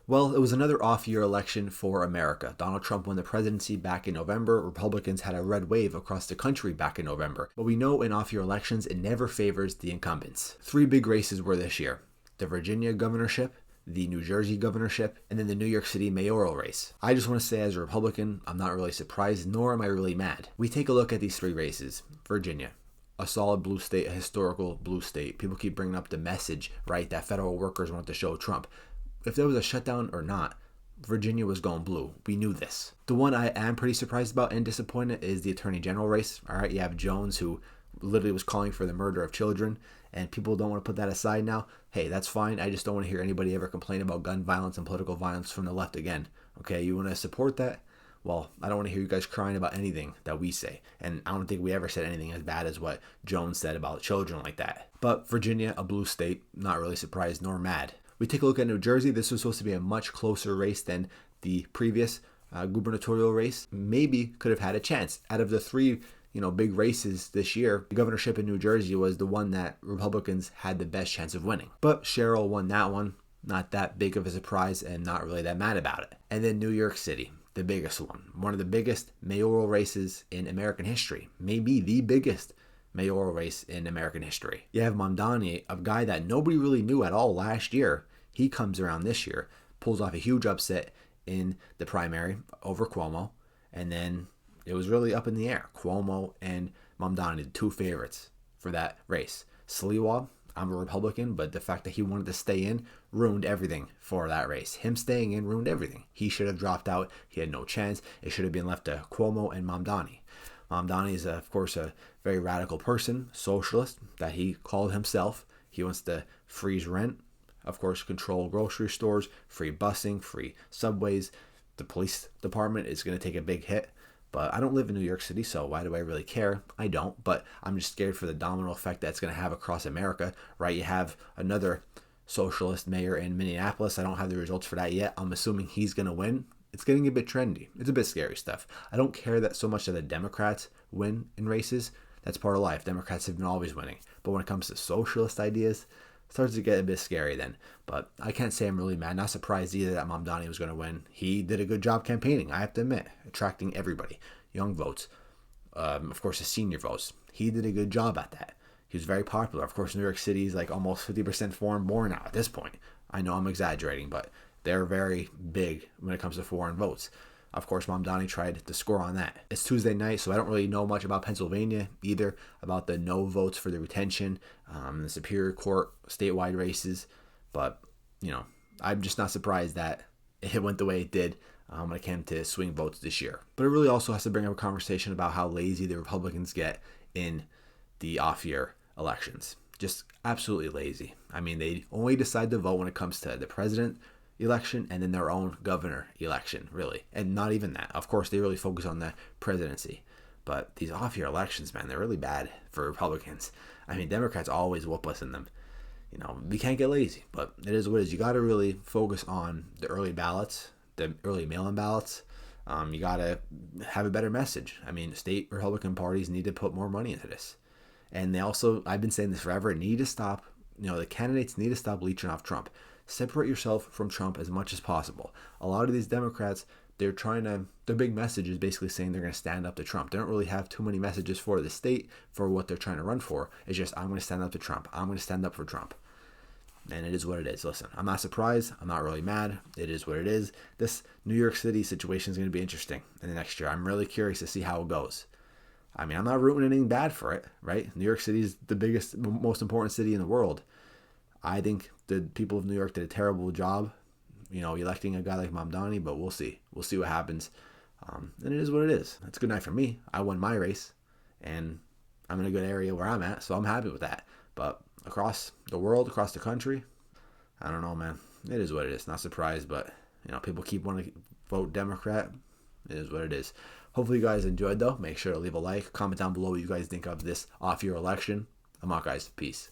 Well, it was another off-year election for America. Donald Trump won the presidency back in November. Republicans had a red wave across the country back in November. But we know in off-year elections, it never favors the incumbents. Three big races were this year: the Virginia governorship, the New Jersey governorship, and then the New York City mayoral race. I just want to say, as a Republican, I'm not really surprised, nor am I really mad. We take a look at these three races. Virginia, a solid blue state, a historical blue state. People keep bringing up the message, right, that federal workers want to show Trump. If there was a shutdown or not, Virginia was going blue. We knew this. The one I am pretty surprised about and disappointed is the attorney general race. All right, you have Jones, who literally was calling for the murder of children, and people don't want to put that aside now. Hey, that's fine. I just don't want to hear anybody ever complain about gun violence and political violence from the left again. Okay, you want to support that? Well, I don't want to hear you guys crying about anything that we say. And I don't think we ever said anything as bad as what Jones said about children like that. But Virginia, a blue state, not really surprised nor mad. We take a look at New Jersey. This was supposed to be a much closer race than the previous gubernatorial race. Maybe could have had a chance. Out of the three, big races this year, the governorship in New Jersey was the one that Republicans had the best chance of winning. But Cheryl won that one. Not that big of a surprise and not really that mad about it. And then New York City, the biggest one of the biggest mayoral races in American history, maybe the biggest mayoral race in American history. You have Mamdani, a guy that nobody really knew at all last year. He comes around this year, pulls off a huge upset in the primary over Cuomo, and then it was really up in the air. Cuomo and Mamdani, the two favorites for that race. Sliwa, I'm a Republican, but the fact that he wanted to stay in ruined everything for that race. Him staying in ruined everything. He should have dropped out. He had no chance. It should have been left to Cuomo and Mamdani. Mamdani is, of course, a very radical person, socialist, that he called himself. He wants to freeze rent, of course, control grocery stores, free busing, free subways. The police department is going to take a big hit. But I don't live in New York City, so why do I really care? I don't, but I'm just scared for the domino effect that's going to have across America, right? You have another socialist mayor in Minneapolis. I don't have the results for that yet. I'm assuming he's going to win. It's getting a bit trendy. It's a bit scary stuff. I don't care that so much that the Democrats win in races. That's part of life. Democrats have been always winning. But when it comes to socialist ideas, it starts to get a bit scary then. But I can't say I'm really mad. Not surprised either that Mamdani was going to win. He did a good job campaigning, I have to admit, attracting everybody. Young votes, of course, the senior votes. He did a good job at that. He was very popular. Of course, New York City is like almost 50% foreign born now at this point. I know I'm exaggerating, but they're very big when it comes to foreign votes. Of course, Mamdani tried to score on that. It's Tuesday night, so I don't really know much about Pennsylvania either, about the no votes for the retention, the Superior Court statewide races. But, I'm just not surprised that it went the way it did when it came to swing votes this year. But it really also has to bring up a conversation about how lazy the Republicans get in the off-year elections. Just absolutely lazy. I mean, they only decide to vote when it comes to the president election and then their own governor election, really. And not even that. Of course, they really focus on the presidency. But these off-year elections, man, they're really bad for Republicans. I mean, Democrats always whoop us in them. We can't get lazy, but it is what it is. You got to really focus on the early ballots, the early mail-in ballots. You got to have a better message. I mean, state Republican parties need to put more money into this. And they also, I've been saying this forever, need to stop, the candidates need to stop leeching off Trump. Separate yourself from Trump as much as possible. A lot of these Democrats, their big message is basically saying they're going to stand up to Trump. They don't really have too many messages for the state for what they're trying to run for. It's just, I'm going to stand up to Trump. I'm going to stand up for Trump. And it is what it is. Listen, I'm not surprised. I'm not really mad. It is what it is. This New York City situation is going to be interesting in the next year. I'm really curious to see how it goes. I mean, I'm not rooting anything bad for it, right? New York City is the biggest, most important city in the world. I think the people of New York did a terrible job, electing a guy like Mamdani, but we'll see. We'll see what happens. And it is what it is. It's a good night for me. I won my race, and I'm in a good area where I'm at, so I'm happy with that. But across the world, across the country, I don't know, man. It is what it is. Not surprised, but, people keep wanting to vote Democrat. It is what it is. Hopefully you guys enjoyed, though. Make sure to leave a like. Comment down below what you guys think of this off-year election. I'm out, guys. Peace.